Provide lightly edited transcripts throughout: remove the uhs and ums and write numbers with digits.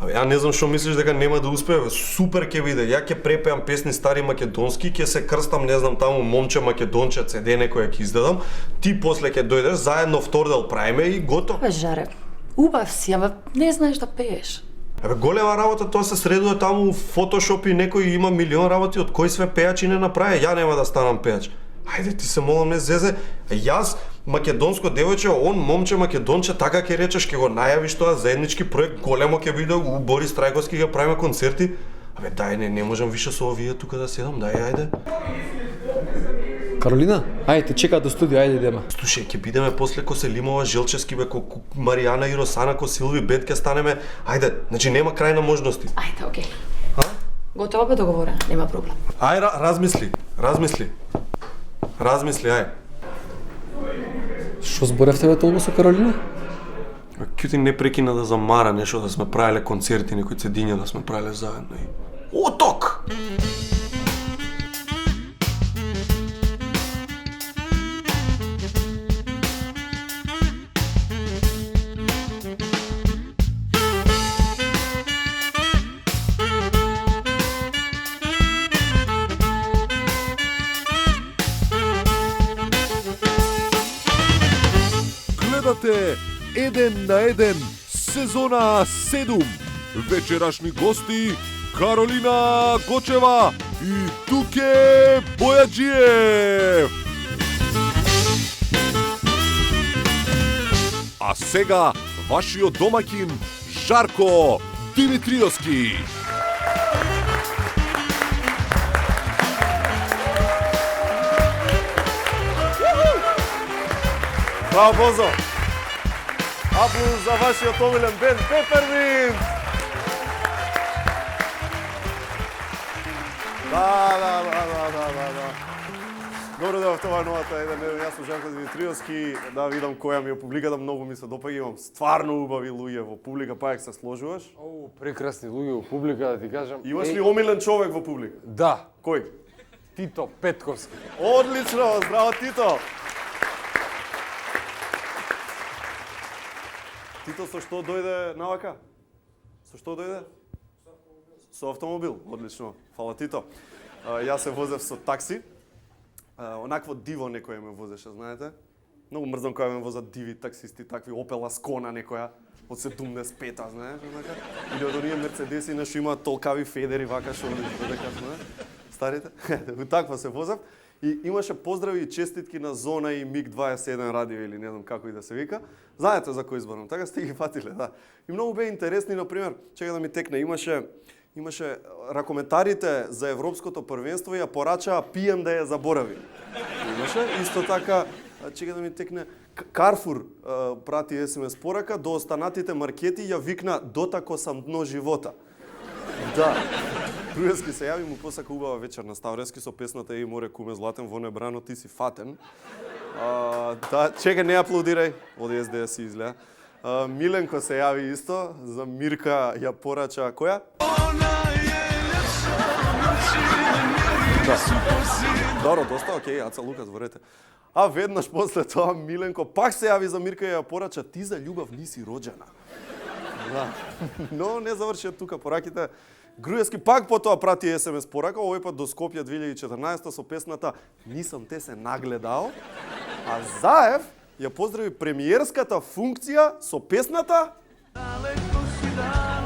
Абе, ја не знам што мислиш дека нема да успее, супер ќе биде. Ја ќе препеам песни стари македонски, ќе се крстам, не знам, таму момче македонче CD некој ќе издадам. Ти после ќе дојдеш, заедно втор дел правиме и готово. Бе, Жаре, убав си, ама не знаеш да пееш. Абе, голема работа, тоа се средува таму фотошоп и некој има милион работи, од кој све пејачи не направи. Ја нема да станам пејач. Ајде, ти се молам, не зезе. Јас македонско девојче, он момче македонче, така ќе речеш, ќе го најавиш тоа заеднички проект, големо ќе биде, у Борис Трајковски ќе правиме концерти. Абе, дај, не можам више со овие тука да седам, дај, ајде. Каролина, ајде, те чека до студио, ајде идеме. Слушај, ќе бидеме после Коселимова, Желчевски, бе, Маријана и Росана, Силви, Бет ќе станеме. Ајде, значи нема крај на можности. Ајде, окей. Готово бе, договорено, нема проблем. Ај, размисли, ај. Што зборевте бе толку со Каролина? Кјути не прекина да замара нешто, да сме правеле концерти, некои цедиња да сме правеле заедно и... Оток! Гледате Еден на еден, сезона 7. Вечерашни гости Каролина Гочева и Туке Бојаджиев. А сега вашиот домаќин Жарко Димитриевски. Браво, Бозо! Аплауз за вашиот омилен бенд Пеперминт! Да. Добро дојавте ова новата еден ден, јас сум Жарко Димитриевски, да видам која ми е публиката, многу ми се допаѓа, имам стварно убави луѓе во публика, па се сложуваш? Прекрасни луѓе во публика, да ти кажам. Имаш ли омилен човек во публика? Да, Кој? Тито Петковски. Одлично, здраво Тито! Тито, со што дојде навака? Со што дојде? Со автомобил. Одлично. Фала, Тито. Јас се возев со такси. Онакво диво некој ме возеше, знаете? Многу мрзам кога ме возат диви таксисти, такви Opel Ascona некоја од 75-та, знаеш, онака? Или од оние Мерцедеси нешто имаат толкави федери вака што дека, знаеш? Старите? Таква се возев. И имаше поздрави и честитки на Зона и МиГ-21 радио или не знам како и да се вика. Знаете за кој изборам, така сте ги фатиле, да. И многу беа интересни, например, чека да ми текне, имаше ракометарите за Европското првенство ја порачаа пијам да ја заборави. Имаше, исто така, чека да ми текне, Карфур прати СМС порака, до останатите маркети ја викна дотако сам дно живота. Да. Груевски се јави, му посака убава вечер на Ставрески со песната Еј море куме златен во небрано ти си фатен. Да, чека, не аплодирај, од СДС си изгледа. Миленко се јави исто, за Мирка ја порача која? Да. Добро, доста, окей, Аца Лукас, ворете. А веднаш после тоа Миленко пак се јави за Мирка ја порача ти за љубав ниси роđена. Да. Но не завршија тука пораките. Груевски пак потоа прати СМС порака, овој пат до Скопје 2014 со песната Нисам те се нагледал. А Заев ја поздрави премиерската функција со песната Далеко си,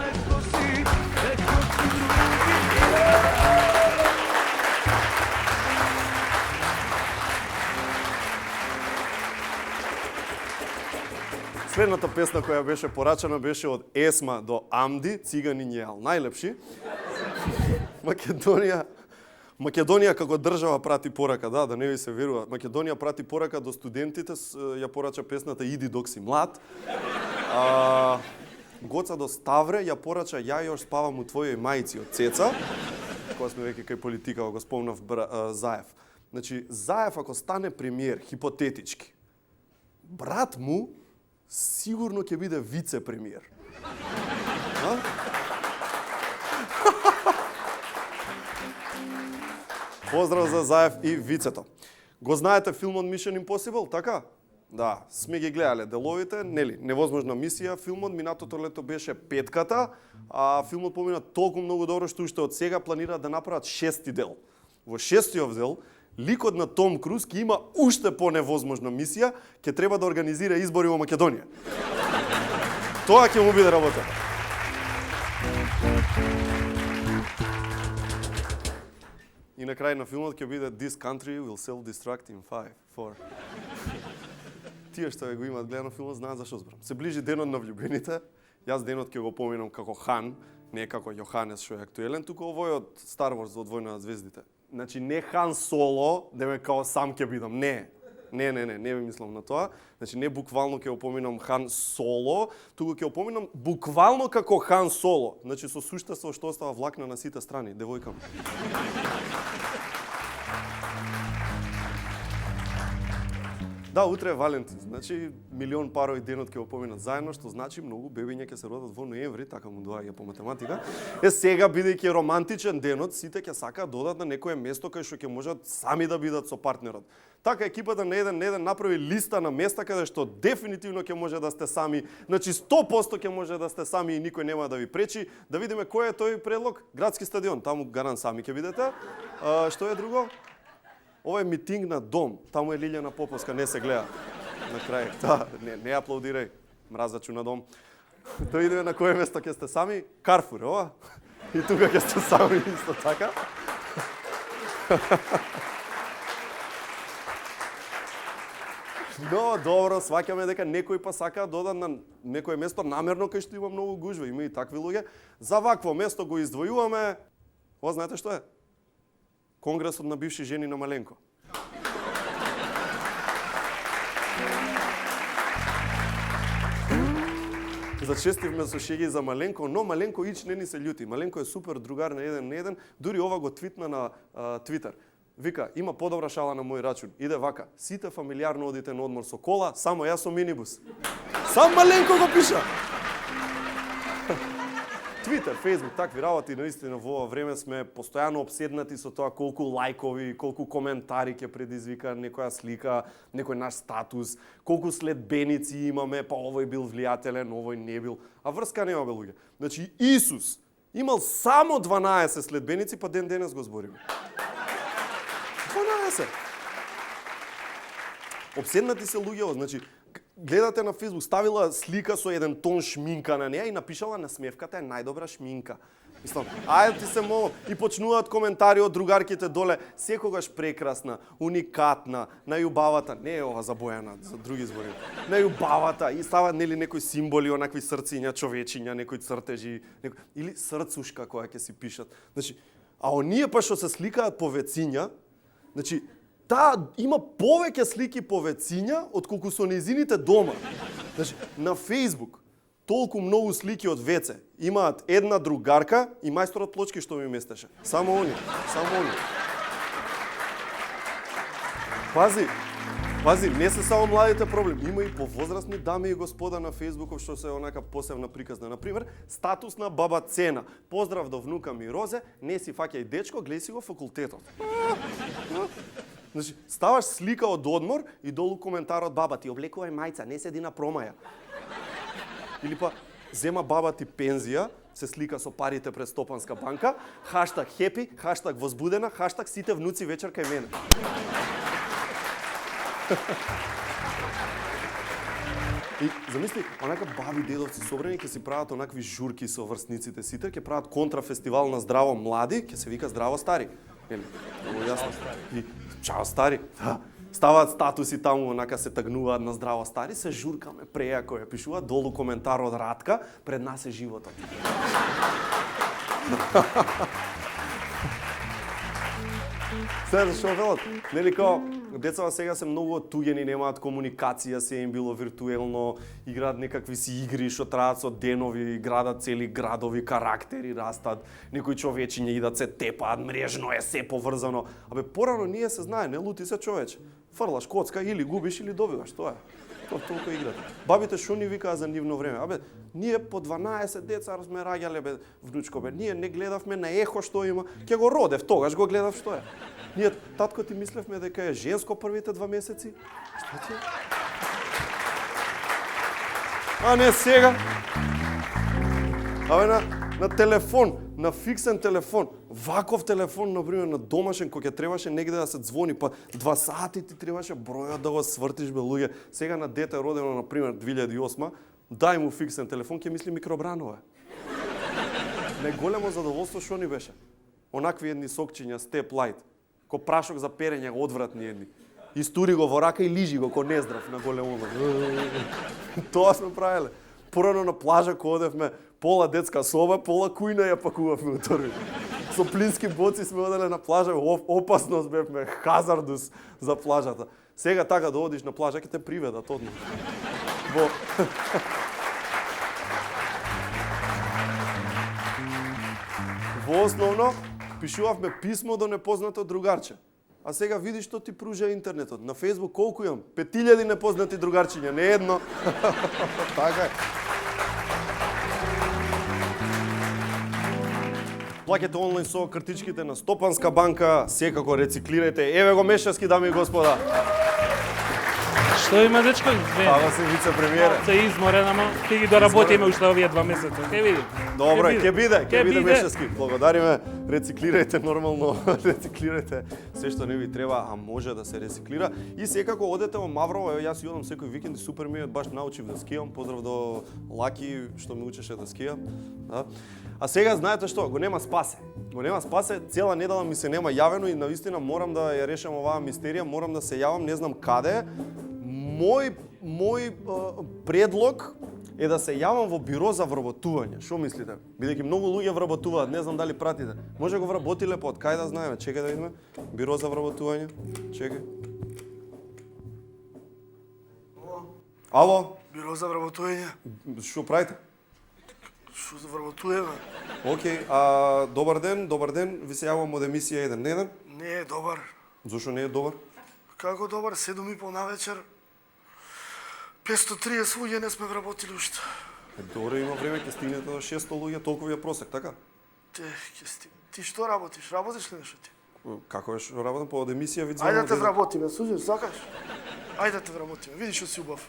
неко ти Следната песна која беше порачана беше од Есма до Амди, Циганин јал најлепши. Македонија како држава прати порака, да не ви се верува. Македонија прати порака до студентите, ја порача песната Иди док си млад. Гоца до Ставре ја порача Ја још спавам у твојој мајци од Цеца. Кога сме веќе кај политика, го спомнав Заев. Значи, Заев ако стане премиер, хипотетички, брат му сигурно ќе биде вице-премиер. Поздрав за Заев и вицето. Го знаете филмот Mission Impossible, така? Да, сме ги гледале деловите, нели, невозможна мисија, филмот минатото лето беше петката, а филмот помина толку многу добро што уште од сега планираат да направат 6-ти дел. Во 6-тиот дел, ликот на Том Круз ќе има уште по-невозможна мисија, ќе треба да организира избори во Македонија. Тоа ќе му биде работа. И на крај на филмот ќе биде This country will self-destruct in 5, 4. Тие што го имаат гледано филмот знаат зашто зборам. Се ближи денот на влюбените. Јас денот ќе го поминам како Хан, не како Јоханес што е актуелен, туку овој од Star Wars од Војна на звездите. Значи не Хан Соло, да ме као сам ќе бидам, не. Не ви мислам на тоа. Значи не буквално ќе опоминам Хан Соло, туку ќе опоминам буквално како Хан Соло. Значи со суштество што остава влакна на сите страни, девојкам. Да, утре е Валентин, значи милион парови денот ќе опоминат заедно, што значи многу бебиња ќе се родат во ноември, така му доаѓа по математика. Сега бидејќи романтичен денот, сите ќе сакаат да одат на некое место кај што ќе можат сами да бидат со партнерот. Така екипата на еден направи листа на места каде што дефинитивно ќе може да сте сами, значи 100% ќе може да сте сами и никој нема да ви пречи. Да видиме кој е тој предлог? Градски стадион, таму гарант сами ќе бидете. Што е друго? Ова е митинг на дом, таму е Лилјана Поповска, не се гледа. На крај, да, не аплаудирај, мразачу на дом. Да видиме на кое место ќе сте сами, Карфур, ова? И тука ќе сте сами исто така. Но, добро, сваќаме дека некој па сака да одат на некое место намерно кај што има многу гужва, има и такви луѓе. За вакво место го издвојуваме. Ова знаете што е? Конгресот на бивши жени на Маленко. Зачестивме со шеги за Маленко, но Маленко ич не ни се љути. Маленко е супер другар на еден, дури ова го твитна на Твитер. Вика, има подобра шала на мој рачун. Иде вака, сите фамилиарно одите на одмор со кола, само јас со минибус. Сам Маленко го пиша. Твитер, Фейсбук, такви работи, наистина во ова време сме постојано обседнати со тоа колку лајкови, колку коментари ќе предизвика некоја слика, некој наш статус, колку следбеници имаме, па овој бил влијателен, овој не бил, а врска нема бе луѓе. Значи Исус имал само 12 следбеници, па ден денес го збориме. 12. Обседнати се луѓе, значи гледате на Фейсбук, ставила слика со еден тон шминка на неа и напишала насмевката е најдобра шминка. Мислам, ајде ти се молам. И почнуваат коментари од другарките доле, секогаш прекрасна, уникатна, најубавата, не е ова за Бојана, за други збори. Најубавата и ставаат нели некои символи, онакви срциња, човечиња, некои цртежи, или срцушка која ќе си пишат. Значи, а оние па што се сликаат по вециња, значи таа има повеќе слики по вециња отколку со незините дома. Значи, на Фейсбук толку многу слики од веце имаат една другарка и мајсторот плочки што ми местеше. Само они. Пази, не се само младите проблем, има и повозрастни дами и господа на Фейсбуков што се онака посебна приказна. Например, статус на баба Цена. Поздрав до внука ми Розе, не си фаќај дечко, гледај си го факултетот. Значи, ставаш слика од одмор и долу коментар од баба ти облекувај мајца, не седи на промаја. Или па зема баба ти пензија, се слика со парите пред Стопанска банка, хаштаг хепи, хаштаг возбудена, хаштаг сите внуци вечер кај мене. И замисли, онака баби, дедовци собрани ќе си прават онакви журки со врсниците сите, ќе прават контрафестивал на здраво млади, ќе се вика здраво стари. Нели? Много јасно. И чао стари. Да. Ставаат статуси таму, онака се тагнуваат на здраво стари, се журкаме прејако ја пишуваат, долу коментар од Радка, пред нас е животот. Сега што велат? Нели као децата сега се многу оттуѓени, немаат комуникација, се им било виртуелно, играат некакви си игри што траат со денови, градат цели градови, карактери растат, некои човечиња идат се тепаат, мрежно е се поврзано. Абе порано ние се знае, не лути се човече. Фрлаш коцка или губиш или добиваш, тоа е. Тоа толку играте. Бабите што ни викаа за нивно време? Абе, ние по 12 деца сме раѓале бе внучко бе. Ние не гледавме на ехо што има. Ќе го родев, тогаш го гледав што е. Ние татко ти мислевме дека е женско првите 2 месеци. Што ти? А не сега. Абе на телефон, на фиксен телефон, ваков телефон, например, на домашен, кој ќе требаше негде да се звони, па 2 сати ти требаше бројот да го свртиш, бе, луѓе. Сега на дете родено, например, 2008, дај му фиксен телефон, ќе мисли микробранове. Најголемо задоволство што ни беше. Онакви едни сокчиња, степ лайт, ко прашок за перење, одвратни едни. Истури го во рака и лижи го ко нездрав на големо. Тоа сме правеле. Порано на плажа кога одевме, пола детска соба, пола кујна ја пакувавме утори. Со плински боци сме оделе на плажа, опасност бевме, хазардус за плажата. Сега така да одиш на плажа, ќе те приведат одма. Во основно, пишувавме писмо до непознато другарче. А сега видиш што ти пружа интернетот. На Facebook колку имам? 5000 непознати другарчиња, не едно. Така е. Плаќате онлайн со картичките на Стопанска банка, секако рециклирајте. Еве го Мешевски, дами и господа. Што има, дечко? Ава се вице-премиера. Се изморен, ама ќе ги доработиме уште овие 2 месеца. Ќе видим. Добро, ќе биде Мешевски. Благодариме. Рециклирајте нормално, рециклирајте се што не ви треба, а може да се рециклира. И секако одете во Маврово, јас јодам секој викенд и супер ми е, баш научив да скијам. Поздрав до Лаки што ме учеше да скијам. Да. А сега знаете што, го нема спасе. Го нема спасе, цела недела ми се нема јавено и навистина морам да ја решам оваа мистерија, морам да се јавам, не знам каде. Мој предлог е да се јавам во биро за вработување. Што мислите? Бидејќи многу луѓе вработуваат, не знам дали пратите. Може го вработиле, па од кај да знаеме? Чекај да видиме. Биро за вработување. Чекај. Ало? Биро за вработување. Што правите? Што за вработуваме? Океј, добар ден, ви се јавам од емисија 1. Не еден? Не е добар. Зошто не е добар? Како добар, 7:30 на вечер. 530 луѓе не сме вработили уште. Добро, има време, ќе стигнете до 600 луѓе, толку ви е просек, така? Ти што работиш? Работиш ли нешто ти? Како е што работам по од емисија ви Ајде да те вработиме, слушаш, сакаш? Ајде да те вработиме, видиш што си убав.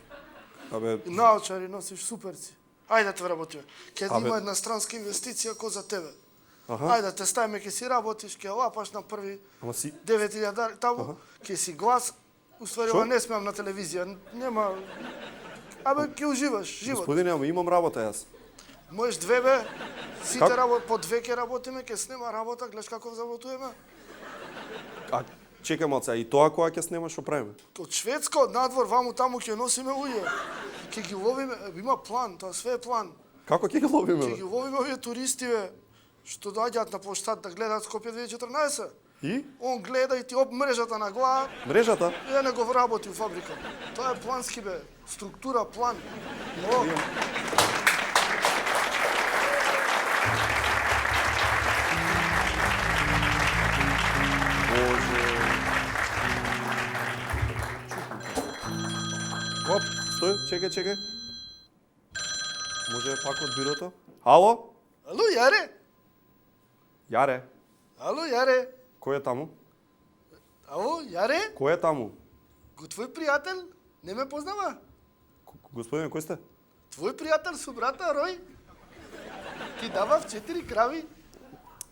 Абе, Наочари носиш, супер си. Ајде да те вработиме. Ќе Абе. има една странска инвестиција ко за тебе. аха. Ајде да те ставиме, ќе си работиш, ќе лапаш на први Ама си 9000 таму, ќе си глас. Уствари, Шо? ова не смеам на телевизија, нема... Абе, ќе уживаш, живот. Господине, ама имам работа јас. Можеш 2 бе, сите Како? работа, по 2 ќе работиме, ќе снема работа, гледаш како заработуваме. А чекај малце, а и тоа кога ќе снема што правиме? Од Шведска, од надвор, ваму таму ќе носиме луѓе. Ќе ги ловиме, има план, тоа све е план. Како ќе ги ловиме? Ќе ги Бе? ловиме овие туристи, бе, што доаѓаат на площад да гледаат Скопје 2014. И Он гледа и ти об мрежата на глава, мрежата? и да не го вработи у фабрика. Тоа е плански, бе, структура, план. Но, Боже. Оп, стој, чекај. Може пак од бирото? Ало? ало, Јаре? Јаре, Ало, Јаре? кој е таму? Ало, Јаре? Кој е таму? Го твој пријател? Не ме познава? Господине, кој сте? Твој пријател со брата Рој? Ти давав 4 крави?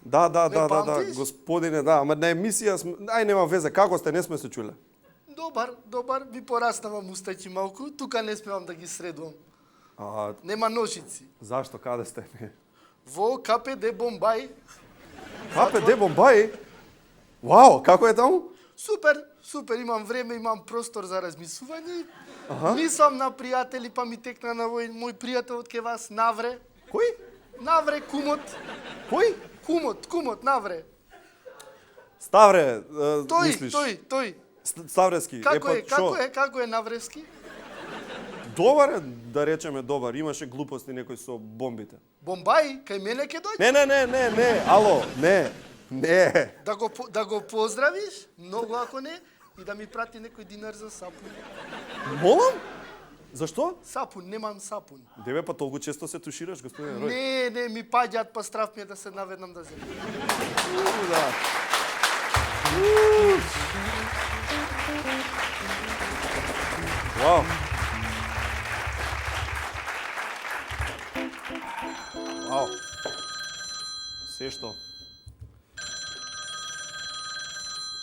Да, памтиш? господине, да, ама на емисија сме, ај нема везе, како сте, не сме се чуле. Добар, ви пораснава мустаки малку, тука не смеам да ги средувам. А Нема ножици. зашто, каде сте? Во КПД Бомбај, КПД Бомбај? Вау, како е таму? супер, имам време, имам простор за размислување. Мислам на пријатели, па ми текна на мој пријател од ке вас, Навре. Кој? Навре, кумот. Кој? Кумот, Навре. Ставре, мислиш? Тој. Ставрески. Како е Наврески? Добар е, да речеме добар. Имаше глупости некој со бомбите. Бомбај, кај мене ќе дојде. Не, ало, не. Да го поздравиш, многу ако не, и да ми прати некој динар за сапун. Молам? Зашто? Сапун, немам сапун. Деве, па толку често се тушираш, господин Рој. Не, ми паѓаат, па страв ми е да се наведнам да земам. Да. Вау. Ало. Се што?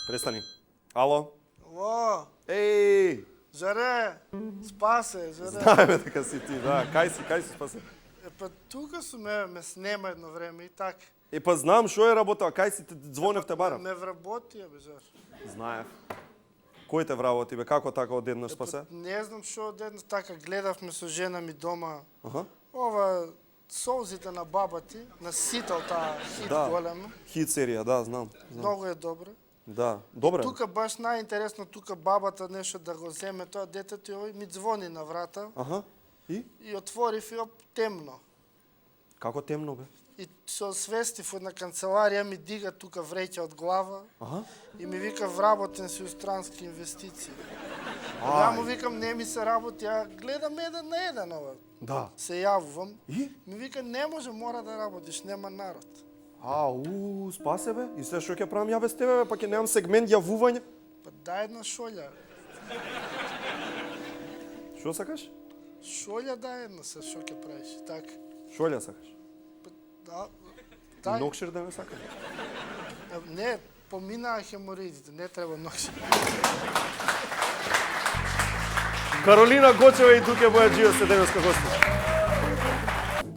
Престани. Ало? О, Еј! Жаре, спасе, Жаре. Знаеме дека си ти, да. Кај си спасе? Па тука сум, ме снема едно време и так. Па знам што е работа, кај си те звонев те барам. Ме вработи, бе, Жар. Знаев. Кој те вработи, бе? Како така одеднаш спасе? Не знам што одеднаш така гледавме со жена ми дома. Аха. Ова солзите на баба ти, на Сител, таа хит Да. голема. Хит серија, да, знам. Многу е добра. Да, добре. Тука баш најинтересно, тука бабата нешто да го земе тоа детето и ми звони на врата Аха. И? и отворив и темно. Како темно, бе? И се освестив од на канцеларија, ми дига тука вреќа од глава Аха. и ми вика вработен си у странски инвестиции. Ja му викам не ми се работи, ја гледам еден на еден ова. Да. Се јавувам. И? Ми вика не може, мора да работиш, нема народ. Спасе, бе? И се што ќе правам ја без тебе, бе? Па ќе немам сегмент јавување? Па дај една шолја. Што сакаш? Шолја дај една се, што ќе правиш. Так. Шолја сакаш? Да. Дај. Нокшир да не сакаш? Не, поминаа хеморидите, не треба нокшир. Каролина Гочева и Дуке Бојаджио се денеска гости.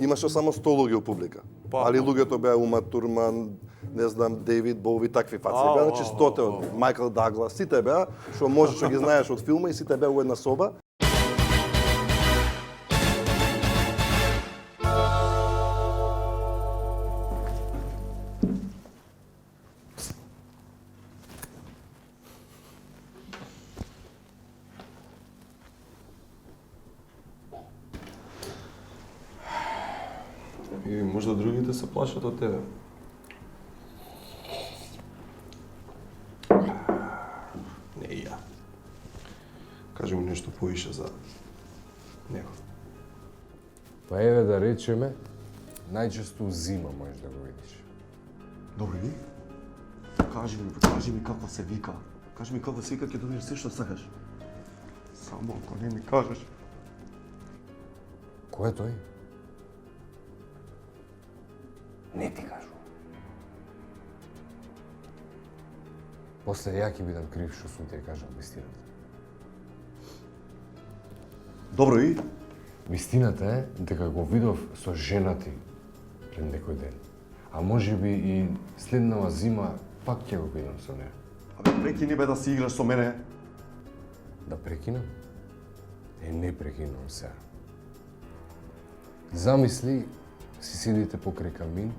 Имаше само 100 луѓе у публика. Али луѓето беа Ума Турман, не знам, Дейвид Боуи, такви фаци. Беа, значи 100 од Майкл Даглас, сите беа, што можеш што ги знаеш од филма и сите беа у една соба. И можда другите се плашат од тебе. Не и ја. Кажи ми нешто повише за него. Па еве да речеме, најчесто зима можеш да го видиш. Добре, ви? Кажи ми како се вика. Кажи ми како се вика, ќе добиеш се што сакаш. Само ако не ми кажеш. Кој е тој? Не ти кажу. После ја ќе бидам крив што сум ти ја кажал вистината. Добро, и? Вистината е дека го видов со жена ти пред некој ден. А може би и следнава зима пак ќе го видам со неа. Абе, прекини бе да си играш со мене. Да прекинам? Не прекинувам сега. Замисли, си седите покрај камин,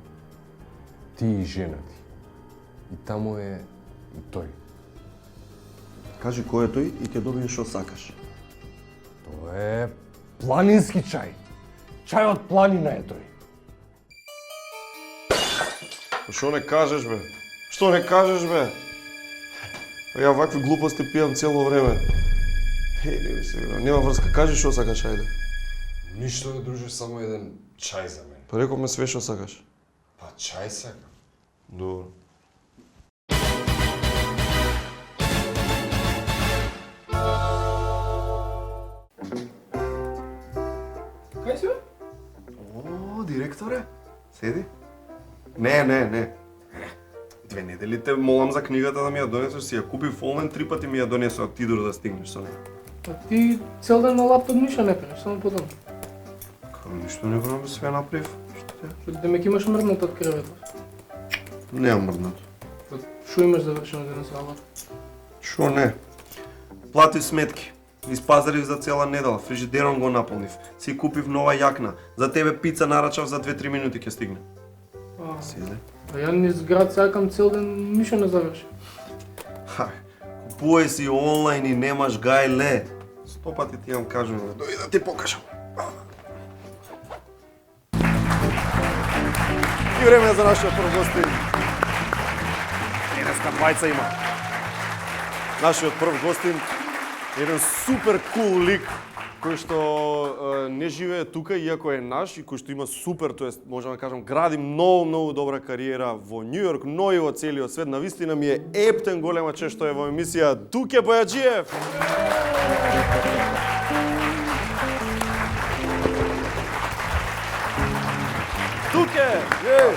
ти и жена ти. И таму е и тој. Кажи кој е тој и ќе добиеш што сакаш. Тоа е планински чај. Чај од планина е тој. Што не кажеш, бе? Што не кажеш, бе? Ја вакви глупости пијам цело време. Не ми се вера. Нема врска, кажи што сакаш, ајде. Ништо не друже, само еден чај за мене. Па рековме све што сакаш. Па чај сакам. Добро. Кај си, бе? О, директоре, седи. Не. 2 недели те молам за книгата да ми ја донесеш, си ја купив онлайн 3 пати ми ја донесоа Тидор да стигнеш со неја. Па ти цел ден на лаптоп ништо не правиш, само потом. Како ништо не правам, све направив. Што да ме имаш мрднат од креветот. Немам мрднато. Што имаш завршено денес работа? Шо не? Платив сметки. Испазарив за цела недела, фрижидерон го наполнив. Си купив нова јакна. За тебе пица нарачав за 2-3 минути ќе стигне. Седи. А ја низ град сакам цел ден ништо не заврши. Хај, купувај си онлайн и немаш гајле. 100 пати ти јам кажувам, дојди да ти покажам. И време за нашиот прв гостин. Денеска двајца има. Нашиот прв гостин, еден супер кул лик, кој што не живее тука, иако е наш, и кој што има супер, тоест, можам да кажам, гради многу добра кариера во Њу Јорк, но и во целиот свет. Навистина ми е ептен голема чест што е во емисија Дуке Бојаджиев. Дуке! Е!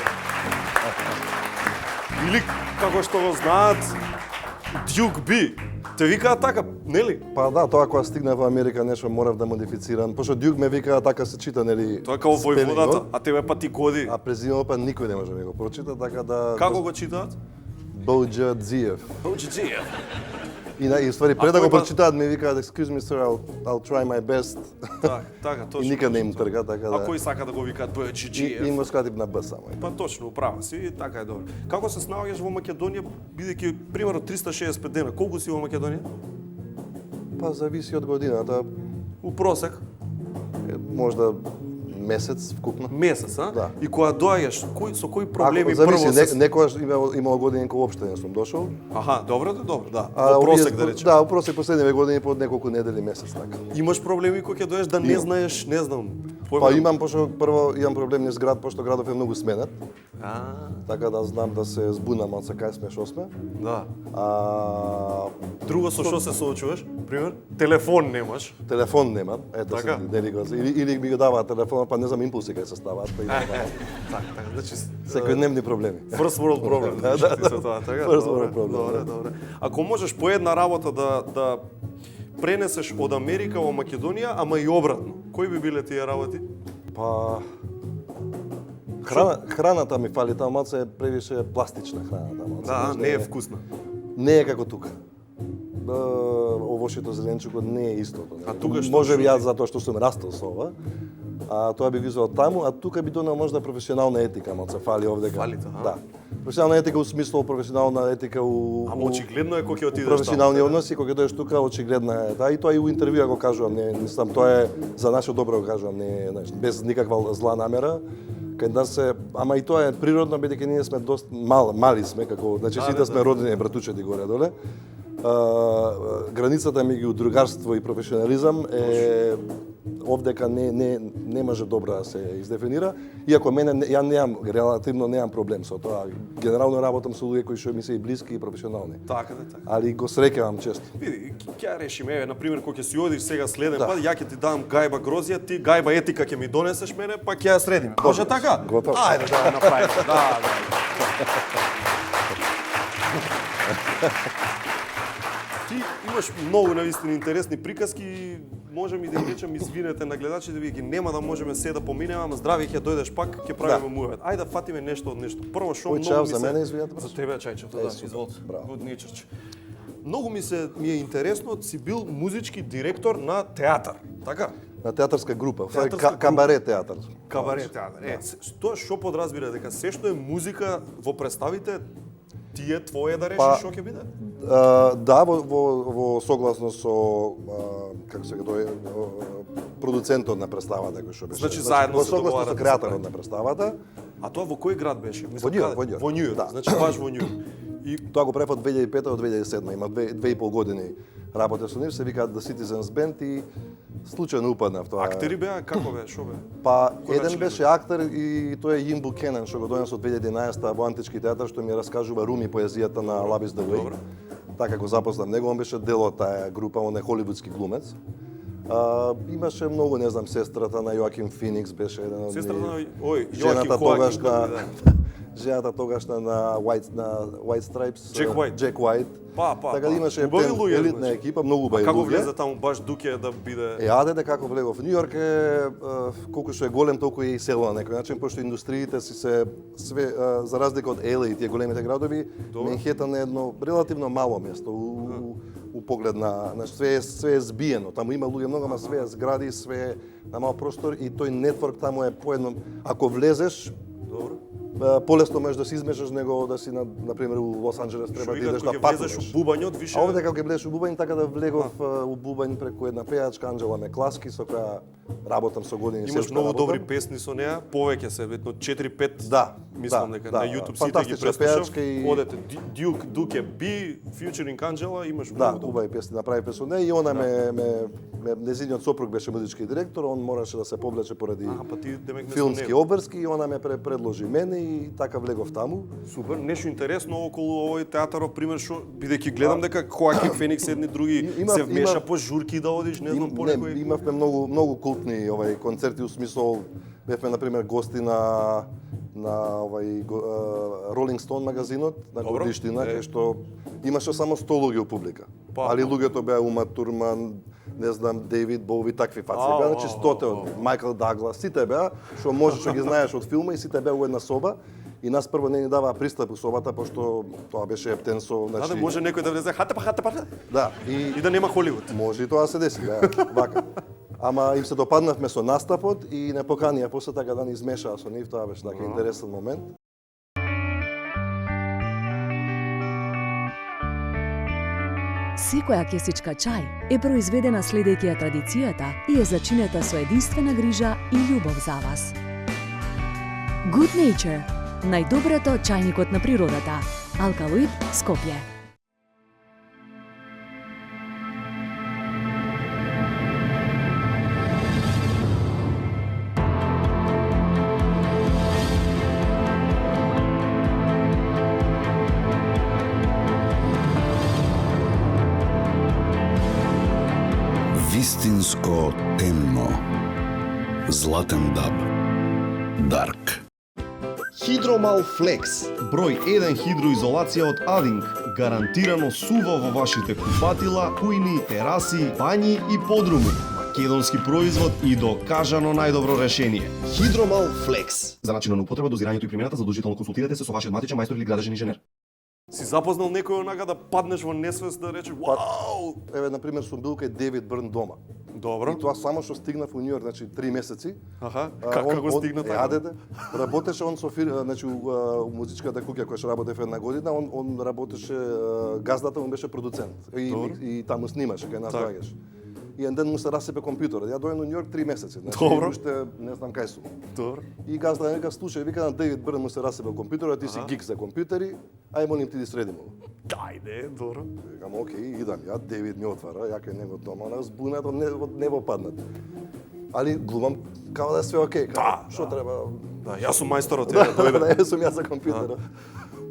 Или како што го знаат, Дюк Би. Те викаат така, нели? Па да, тоа кога стигна во Америка нешто морав да модифицирам, пошто Дюк ме викаа така се чита, нели? Тоа е како војводата, спелингот, а тебе па ти годи. а презимот па никој не може да ми го прочита, така да... Како го читаат? Боџаджиев. Оџиџиев. И ствари, пред да кој го па- прочитаат ми викаат, excuse me sir, I'll try my best. Така, точно. И никад не им точно. трга, така А да. кој сака да го викаат И Боџиџиев? му скратим на Б само. Па точно, управа си, така е добро. Како се снаоѓаш во Македонија, бидејќи примерно 365 дена, колку си во Македонија? Па зависи од годината, У просек, можда месец вкупно. месец, а? Да. И кога доаѓаш, со кои проблеми зависи, прво се... некогаш имало години кога уопште не сум дошол. Аха, добро, да. А Во просек овие- да речем. Да, во просек последниве години по неколку недели месец така. Имаш проблеми кога ќе доеш да не Имам. знаеш, не знам. Па имам пошто прво имам проблем низ град пошто градов е многу сменет, А, така да знам да се збунам од се кај сме шо сме. да. А Друго со што се соочуваш? Пример, телефон немаш. телефон немам, ето Така? се дели го. Или ми го даваат телефон, па не знам импулси кај се ставаат, па идам. Така, значи Секојдневни проблеми. First world problem, Да, значи да, ти со тоа, така? First Добре, world problem, Добре, да. добре. Ако можеш по една работа да пренесеш од Америка во Македонија, ама и обратно, кои би биле тие работи? Па храната ми фали таму, малце е превише пластична храната, малце. Да, не е вкусна. Не е како тука. Овошето зеленчуко не е истото. А тука што може би што? јас затоа што сум растал со ова, а тоа би го изол таму, а тука би донел можда професионална етика, малце фали овдека. Фали тоа, а? Да. Професионална етика у смисло професионална етика у Ама очигледно е кога ќе отидеш професионални таму. односи, кога ќе дојдеш тука очигледна е. Да, и тоа и у интервјуа го кажувам, не сам тоа е за наше добро го кажувам, не знаеш, без никаква зла намера. Кај нас се, ама и тоа е природно бидејќи ние сме доста мали сме како, значи сите сме родени братучети горе доле. Границата меѓу другарство и професионализам е овдека не може добро да се издефинира, иако ја немам релативно немам проблем со тоа. Генерално работам со луѓе кои што ми се и блиски и професионални. Така да, така. Али го среќавам често. Види, ќе ја решиме, еве, например, кога ќе си одиш сега следен Да. пат, ја ќе ти дам гајба грозија, ти гајба етика ќе ми донесеш мене, па ќе ја средиме. Може така? Готово. Ајде да ја направиме. Да. Ти имаш многу навистина интересни приказки, можем и да ги речем извинете на гледачите, вие ги нема да можеме се да поминеме, ама здрави ќе дојдеш пак, ќе правиме мувет. Ајде да фатиме нешто од нешто. Прво што Кој многу чао ми за се... мене, извинете? За тебе чајчето, да, супер, изволте. браво. Good nature. Многу ми е интересно, си бил музички директор на театар, така? На театарска група, Театарска група. кабаре театар. Кабаре театар. Тоа што подразбира дека се што е музика во представите ти е твое да решиш што ќе биде? Да, во согласно со како се тоа продуцентот на представата кој што беше. Значи, заедно во се согласно договарате со за креаторот правите. на представата. А тоа во кој град беше? Во Њујорк, во Њујорк. Во Њујорк, Да. значи баш во Њујорк. И Тоа го правев од 2005 до 2007, има 2,5 години работев со нив, се викаат The Citizens Band и случајно упаднав тоа. актери беа, како бе, што бе? Па Кој еден начин беше актер и тој е Јим Букенен што го донес од 2011 во Антички театар што ми раскажува Руми поезијата на Love is the Way. Добро. Така го запознав него, он беше дел од таа група, он е холивудски глумец. Имаше многу, не знам, сестрата на Јоаким Феникс беше еден од Сестрата нив. на Јоаким Жената тогаш Хоакин, на да. жената тогашна на White Stripes, Джек Уајт. Джек Уајт. Па, Така да имаше убави луѓе, елитна значи. екипа, многу убави Како луѓе. влезе таму баш Дуке да биде... Аде како влегов. Нью Йорк е колку што е голем, толку е и село на некој начин, пошто индустриите си се све за разлика од LA и тие големите градови, Менхетан е едно релативно мало место у поглед на све е збиено. Таму има луѓе многу, ама све е згради, све е на мал простор и тој нетворк таму е поедно. Ако влезеш, Добро. полесно можеш да се измешаш него да си на пример у Лос Анџелес Што треба да викаат идеш кога да ќе влезеш патуваш. у бубањот, више... А овде како ќе влезеш у Бубањ, така да влегов у Бубањ преку една пејачка Анџела Мекласки со која работам со години. Имаш селска многу работам. добри песни со неа, повеќе се, ветно 4-5. Да, Мислам да, дека да, на да. YouTube сите ги Фантастична преслушав. пејачка и- Одете Duke, Duke B, featuring Angela, имаш Да, многу добри. убави песни направи со неа и она незиниот сопруг беше музички директор, он мораше да се повлече поради Па ти демек не со филмски него. обврски и она ме предложи мене и така влегов таму. Супер, нешто интересно околу овој театаров пример што бидејќи гледам дека Хоакин Феникс едни други се вмеша по журки да одиш, не знам по некој. Имавме многу култни концерти у смисол бевме на пример гости на на Rolling Stone магазинот на Добро. годиштина, кај што имаше само 100 луѓе у публика. Али луѓето беа Ума Турман, не знам, Дейвид Боуи, такви фаци. Беа, значи 100 од Майкл Даглас, сите беа, што можеш што ги знаеш од филма и сите беа у една соба. И нас прво не ни даваа пристап у собата, пошто тоа беше ептен со... Да, да може некој да влезе хатепа. Да, И да нема Холивуд. може и тоа се деси, да, вака. Ама им се допаднавме со настапот и не поканија после така да ни измешаа со нив, тоа беше така интересен момент. Секоја кесичка чај е произведена следејќи ја традицијата и е зачинета со единствена грижа и љубов за вас. Good Nature – најдоброто чајникот на природата. Алкалоид, Скопје. Вистинско темно. Златен даб. Дарк. Хидромал Флекс, број 1 хидроизолација од Адинг, гарантирано сува во вашите купатила, кујни, тераси, бањи и подруми. Македонски производ и докажано најдобро решение. Хидромал Флекс. За начинот на употреба, дозирањето и примената задолжително консултирате се со вашиот матичен мајстор или градежен инженер. Си запознал некој онака да паднеш во несвест да рече вау. Еве на пример сум бил кај Девид Бърн дома. Добро. И тоа само што стигнав у Њујорк, значи 3 месеци. Аха, како стигна така? Јадете. Работеше он со значи у музичката куќа која што работев една година, он работеше, газдата му беше продуцент и таму снимаше кај нас доаѓаш. И еден ден му се расипе компјутерот. Ја дојдов у Њујорк 3 месеци, значи Добро. уште не знам кај сум. Добро. И газда ми вика, слушај, вика на Девид Бърн му се расипе компјутерот, ти си гик за компјутери, ај молим ти да средимо. Дајде, добро. Викам, окей, идам ја, Девид ми отвара, ја кај него дома, на збунат од небо паднат. Али глумам као да е све окей, што треба. Да, јас сум мајсторот, Да, дојде. да, сум јас за компјутерот.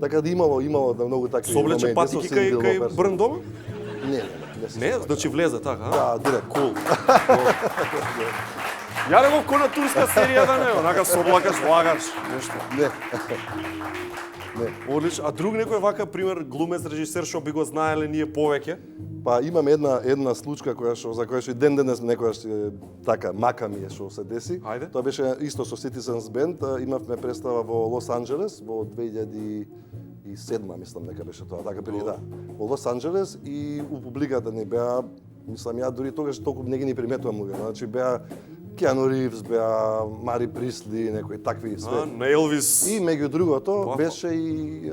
Така да имало да многу такви моменти. Соблече патики кај Бърн дома? Не. Не, значи влезе така, Да, директ. Кул. Ја го ко на турска серија да не, онака соблакаш, лагаш, нешто. Не. Одлично. А друг некој вака пример глумец, режисер што би го знаеле ние повеќе? Па имам една случка за која што и ден денес некојаш така мака ми е што се деси. Ајде. Тоа беше исто со Citizens Band, имавме представа во Лос Анџелес во 2007 мислам дека беше тоа, така преди да. Во Лос Анџелес и у публиката ни беа, мислам ја дури тогаш толку не ги приметувам луѓе, значи беа Киану Ривз, беа Мари Присли, некои такви све. На Елвис. И меѓу другото беше и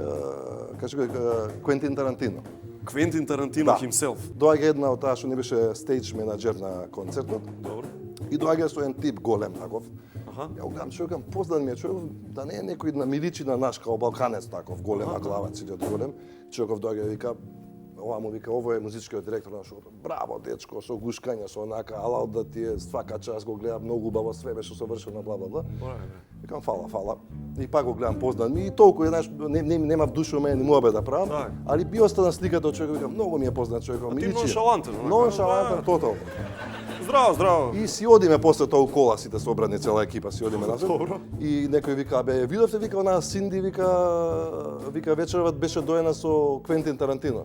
Квентин Тарантино. Квентин Тарантино himself. Доаѓа една од таа што не беше стейдж менаџер на концертот. Добро. И доаѓа со еден тип голем таков. Аха. Ја го гледам човекам, поздан ми е човек, да не е некој на миличи на наш као балканец таков, голема глава, сидат голем. Човеков доаѓа и вика, ова му вика, ово е музичкиот директор на шоуто. Браво, дечко, со гушкање, со онака, алал да ти е свака час го гледам, многу убаво, све беше совршено, бла бла бла. Викам фала. И пак го гледам поздан ми и толку еднаш немав душа у мене ни муабе да правам, али би остана сликата од човекот, викам многу ми е познат човекот, ми ти личи. ноншалантен, Ноншалантен тотално. Здраво. И си одиме после тоа у кола, сите собрани, цела екипа си одиме назад. Добро. И некој вика, бе, видовте, вика, онаа Синди, вика вечерот беше доена со Квентин Тарантино.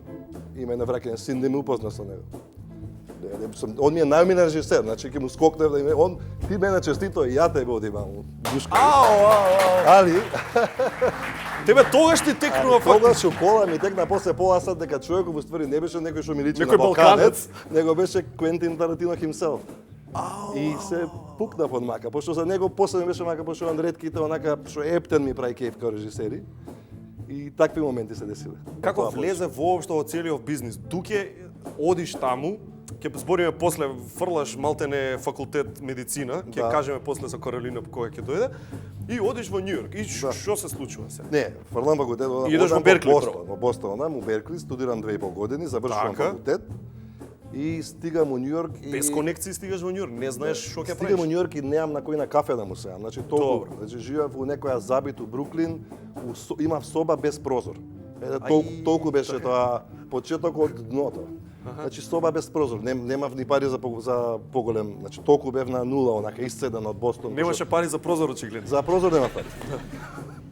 И мене враќање, Синди ме упозна со него. Он ми е најомилен режисер, значи ќе му скокнев да име, ти мене честито и ја тебе одимам. Душка. Али Тебе тогаш ти текнува тогаш у кола ми текна после пола сат дека човекот уствари не беше некој што ми личи на Некој балканец, него беше Квентин Тарантино himself. И се пукна под мака, пошто за него после ми беше мака, пошто он ретките онака што ептен ми прави кеф као режисери. И такви моменти се десиле. Како влезе воопшто во целиот бизнис? Туке одиш таму, ќе збориме после, фрлаш малтене факултет медицина, ќе кажеме после за Каролина кога ќе дојде, и одиш во Њујорк. И што се случува се? Не, фрлам факултет, идеш во Беркли во Бостон, у Беркли, студирам 2,5 години, завршувам факултет. И стигам у Њујорк и без конекции стигаш во Њујорк, не знаеш што ќе правиш. Стигам у Њујорк и немам на кој на кафе да му седам. Значи толку, значи живеев у некоја забит у Бруклин, имав соба без прозор. Толку беше тоа почетокот од дното. Значи соба без прозор, немав ни пари за поголем, значи толку бев на нула, онака исцеден од Бостон. Немаше пари за прозор очигледно. За прозор нема пари.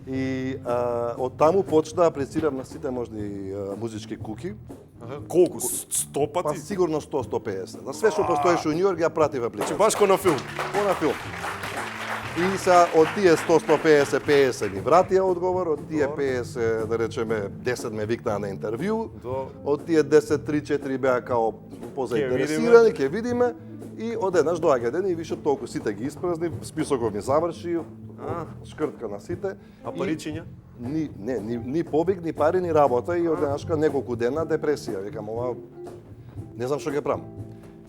И од таму почна да аплицирам на сите можни музички куки. Колку? 100 Па пати? сигурно 100-150. На све што постоеше у Њујорк ја пратив апликација. Баш ко на филм. Ко на филм. И са од тие 100-150 50 ми вратија одговор, од тие 50 да речеме 10 ме викнаа на интервју, од тие 10 3-4 беа као позаинтересирани, ќе видиме. И одеднаш доаѓа ден и више толку сите ги испразни, списокот ми заврши, шкртка на сите. А паричиња? Ни побег, ни пари, ни работа и одеднашка неколку дена депресија. Викам, ова не знам што ќе правам.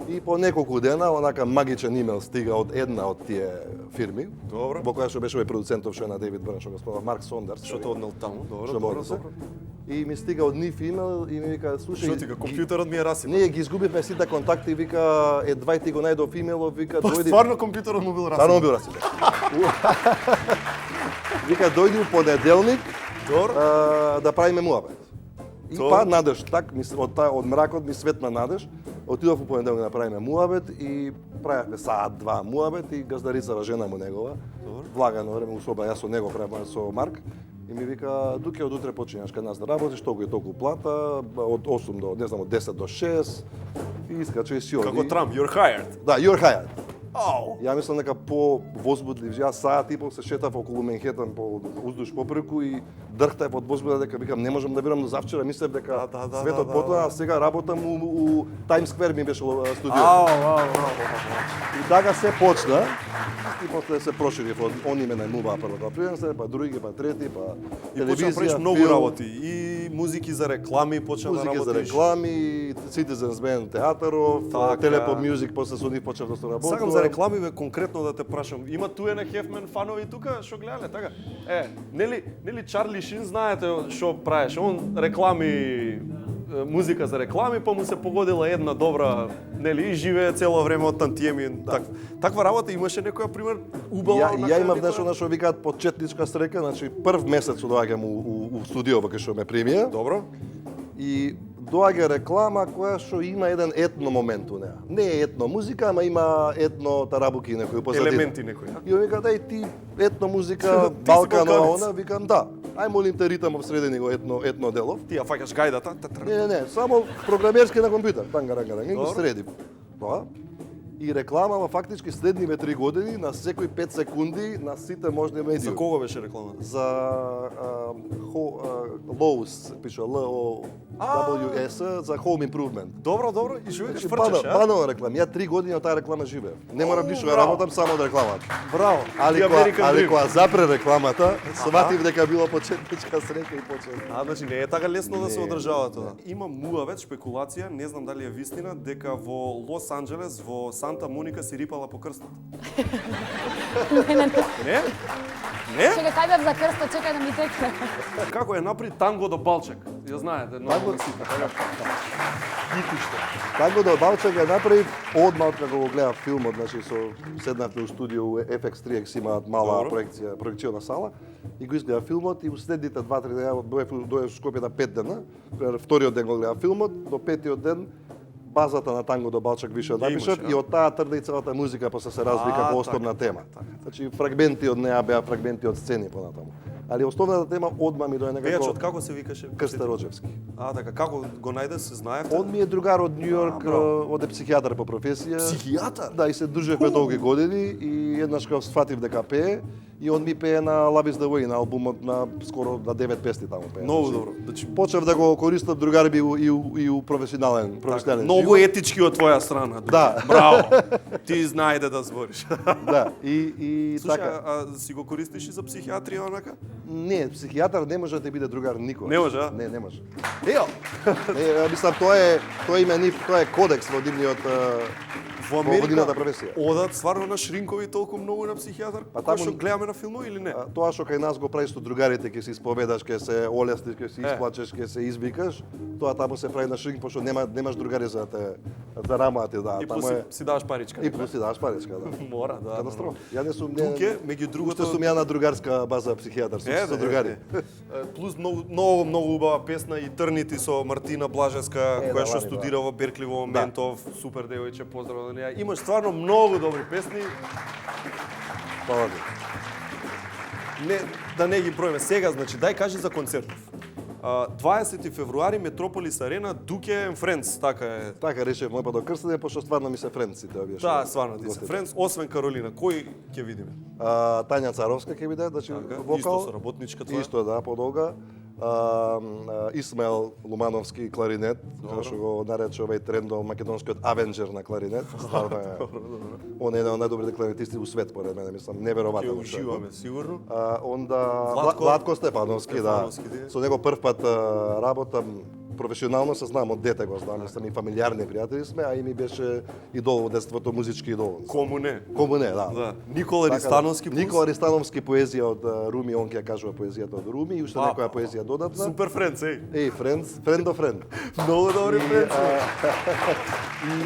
И по неколку дена онака магичен имейл стига од една од тие фирми. Добро. Во која што беше овој продуцентов што е на Дейвид Бърн, што го спомна, Марк Сондерс. Што те однел таму? Добро, добро. И ми стига од нив имейл и ми вика, слушај, што ти ка компјутерот ми е расипан. Не, ги изгубивме сите контакти, вика, едва ти го најдов имейлов, вика, дојди. Стварно компјутерот му бил расипан. Стварно му бил расипан. Вика, дојди у понеделник да правиме муабет. И па надеж, так, од мракот ми светна надеж. Отидов у понеделник да правиме муабет и правевме саат-два муабет и газдарицава жена му негова. Влагано време у соба, јас со него правевме со Марк. И ми вика, дуке од утре почињаш кај нас да работиш, толку и толку плата, од 8 до, не знам, од 10 до 6. И искача и си оди. Како Трамп, you're hired. Да, you're hired. Ау! Ја мислам дека по-возбудлив, јас саат и пол се шетав околу Менхетан по уздуж попреку и дрхтав од возбуда дека викам не можам да верувам, но завчера мислев дека светот потоа, сега работам у Таймс Сквер ми беше студио. И така се почна. И после се проширив од они ме најмуваа првото фрилансер, па други, па трети, па телевизија, и почна многу работи, и музики за реклами почна да работиш. Музики за реклами, Citizens Band театаров, Telepop Music, после со нив почнав да се работам. Сакам за реклами бе конкретно да те прашам. Има туе на Хефмен фанови тука што гледале, така? Нели Чарли Шин знаете што правеше? Он реклами, музика за реклами, па му се погодила една добра, нели, и живее цело време од тантиеми. Таква работа имаше некоја пример убава? Ја имав нешто на што викаат почетничка среќа, значи прв месец доаѓам у студио кај што ме примија. Добро. И доаѓа реклама која што има еден етно момент у неа. Не е етно музика, ама има етно тарабуки некои позадина. Елементи некои, а? И вика, дај ти етно музика, Балканова, она, викам да. Ај молим те ритам во средини го етно делов. Ти ја фаќаш гајдата? Не, само програмерски на компјутер. Танга, го средим. Тоа. И рекламава фактички следниве 3 години на секои 5 секунди на сите можни медиуми. За кого беше рекламата? За Lowe's, пише L-O-W-S, за Home Improvement. Добро, и живееш фрчаш, а? Банова реклама. Ја 3 години од таа реклама живеев. Не морам ништо да работам, само од рекламата. Браво. Али кога запре рекламата, сватив дека било почетничка среќа и почна. Значи не е така лесно да се одржава тоа. Има муавет спекулација, не знам дали е вистина, дека во Лос Анџелес, во Санта Моника си рипала по крстот. Не? Чекај, кај бев за крстот, чекај да ми текне. Како е напри Танго до Балчек? Ја знаете, Танго до Танго до Балчек ја направив одма од како го гледав филмот, значи седнавме у студио у FX3X имаат мала проекциона сала и го изгледав филмот и у следните 2-3 дена дојав Скопје на 5 дена. Вториот ден го гледав филмот, до петиот ден базата на Танго до Балчак више напишав и од таа трда и целата музика после се развика во основна тема. Значи фрагменти од неа беа фрагменти од сцени понатаму. Али основната тема одма ми дојде некако. Пејачот како се викаше? Крста Роджевски. Така, како го најде, се знаевте? Он ми е другар од Њујорк, оде психијатар по професија. Психијатар? Да, и се дружевме долги години и еднаш кога сфатив дека пее и он ми пее на Love is the Way, на албумот на скоро на 9 песни таму пее. Многу добро. Почнав да го користам другари би и у професионален многу етички од твоја страна. Да. Браво. Ти знаете да збориш. Да, и така. А си го користиш и за психијатрија онака? Не, психијатар не може да биде другар никој. Не може, а? Не може. Ео. Мислам тоа е кодекс во нивниот во Америка професија. Одат стварно на шринкови толку многу на психијатар, кој што гледаме на филмови или не? Тоа што кај нас го правиш со другарите, ќе се исповедаш, ќе се олесниш, ќе се исплачеш, ќе се извикаш, тоа таму се прави на шринк, пошто немаш другари за да рамати, да. И плюс си даваш паричка. И плюс си даваш паричка, да. Мора, да. Катастрофа. Ја не сум туке, меѓу другото сум ја на другарска база психијатар со другари. Плюс многу убава песна и Трнити со Мартина Блажевска, која што студира во Беркли во моментов, супер девојче, поздрав од неа. Имаш стварно многу добри песни. Хвала. Не, да не ги броиме. Сега, значи, дај кажи за концертов. 20 февруари Метрополис Арена, Дуке and Friends, така е. Така решив мој па до крстење, пошто стварно ми се френдсите овие. Да, стварно ти се Friends, освен Каролина. Кој ќе видиме? Тања Царовска ќе биде, значи вокал. Исто со работничка тоа. Исто да, подолга. Исмаел Лумановски кларинет, како што го нарече овој трендов македонскиот авенџер на кларинет. Стварно е. Он е еден од најдобрите кларинетисти во свет, поред мене, мислам, неверојатно. Ќе уживаме сигурно. Онда Владко Стефановски, да. Со него прв пат работам професионално, се знам од дете го знам, сме и фамилиарни пријатели сме, а и ми беше идол во детството, музички идол. Кому не? Кому не, да. Да. Никола Ристановски плюс. Никола Ристановски поезија од Руми, он ќе ја кажува поезијата од Руми и уште некоја поезија додатна. Супер Friends, еј. Еј, friend of friend. Многу добри Friends. И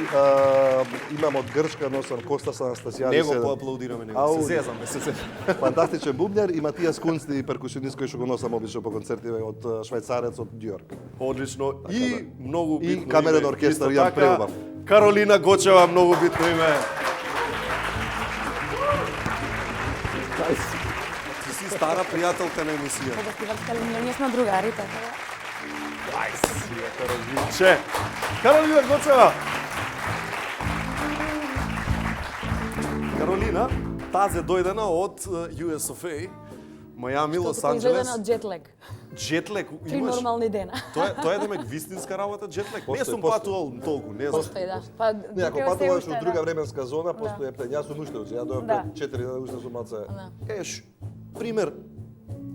имам од Грчка носам Костас Анастасијадис. Него поаплаудираме него. Се зезаме, се. Фантастичен бубњар и Матијас Кунсти, перкусионист кој што го носам обично по концертиве од швајцарец од Њујорк. Одлично. И многу битно и камерен име. оркестар Исто Јан така, Преубав. Каролина Гочева, многу битно име. Ти си стара пријателка на емисија. Фестивалска линија, ние сме другари, така да. Каролинче. Каролина Гочева. Каролина, тазе дојдена од US of A, Мајами, Лос Штото Анџелес. произведена од джетлег. Джетлег Три имаш? нормални дена. Тоа е демек вистинска работа джетлег. Не сум патувал толку, не знам. Постои, да. Па, Не, ако тука патуваш се во уште, друга да. временска зона, постои ептен. Јас сум уште, ја дојав Да. пред 4 дена, уште сум малце. Еш, пример,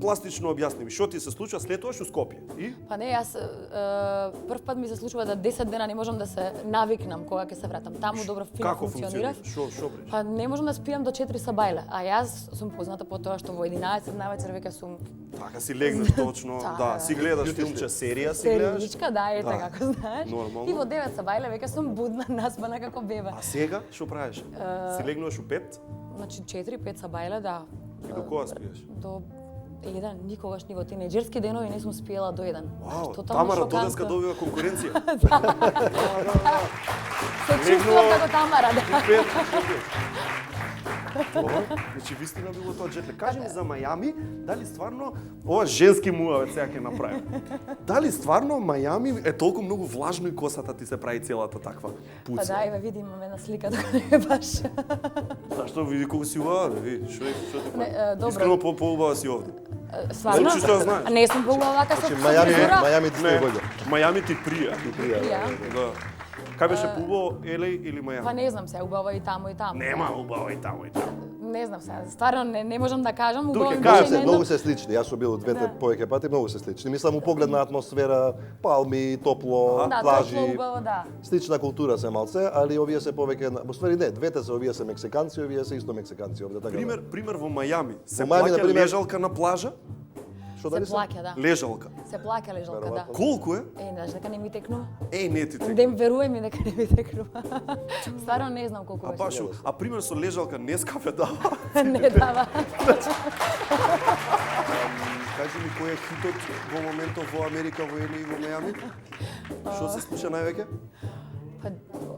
пластично објасни ми, што ти се случува след тоа што Скопје? И? Па не, јас прв пат ми се случува да 10 дена не можам да се навикнам кога ќе се вратам. Таму добро фино Како функционирав. функционира? Што бреш? Па не можам да спијам до 4 сабајле, а јас сум позната по тоа што во 11 на вечер веќе сум Така си легнеш точно, да, си гледаш филмче, серија си гледаш. серијичка, да, ете како знаеш. Нормално. И во 9 сабајле веќе сум будна, наспана како бебе. А сега што правиш? Си легнуваш у 5? Значи 4-5 сабајле, да. И до кога спиеш? До 1, никогаш ни во тинеџерски денови не сум спиела до 1. Вау, Тотално Тамара шокантно. Тодеска добива конкуренција. Се чувствувам како Тамара, да. Значи вистина било тоа джетлег. Кажи ми за Мајами, дали стварно ова женски муавет сега ќе направиме. Дали стварно Мајами е толку многу влажно и косата ти се прави целата таква Па пуца? да, еве види имам една слика дека не е баш. Зашто види колку си убава, бе, види, што ти Не, прави? добро. Искрено поубава си овде. Стварно? Зачи што ја знаеш? А не сум поубава вака со Мајами ти Не, се волја. Мајами ти прија. Ја. Да. Кај беше поубаво Елеј или Мајами? Па не знам се, убава и таму и таму. Нема убаво и таму и таму. Не знам се, стварно не можам да кажам, убава Дуке, беше кажи, на едно- Многу се слични. Јас сум бил двете повеќе пати, многу се слични. Мислам у поглед на атмосфера, палми, топло, Да, плажи. топло, убаво, да. Слична култура се малце, али овие се повеќе, во ствари не, двете се овие се мексиканци, овие се исто мексиканци овде така. Пример во Мајами. Се Во Мајами, плаќа например- лежалка на плажа? Што Се дали се? плаќа, да. Лежалка. Се плаќа лежалка, да. Колку е? Знаеш дека не ми текнува? Не ти те. Да им верувај ми дека не ми текнува. Стварно не знам колку А беше. баш, а пример со лежалка Нескафе дава. Не дава. Кажи ми кој е хитот во моментов во Америка, во Ели и во Мајами? Што се слуша највеќе? Па,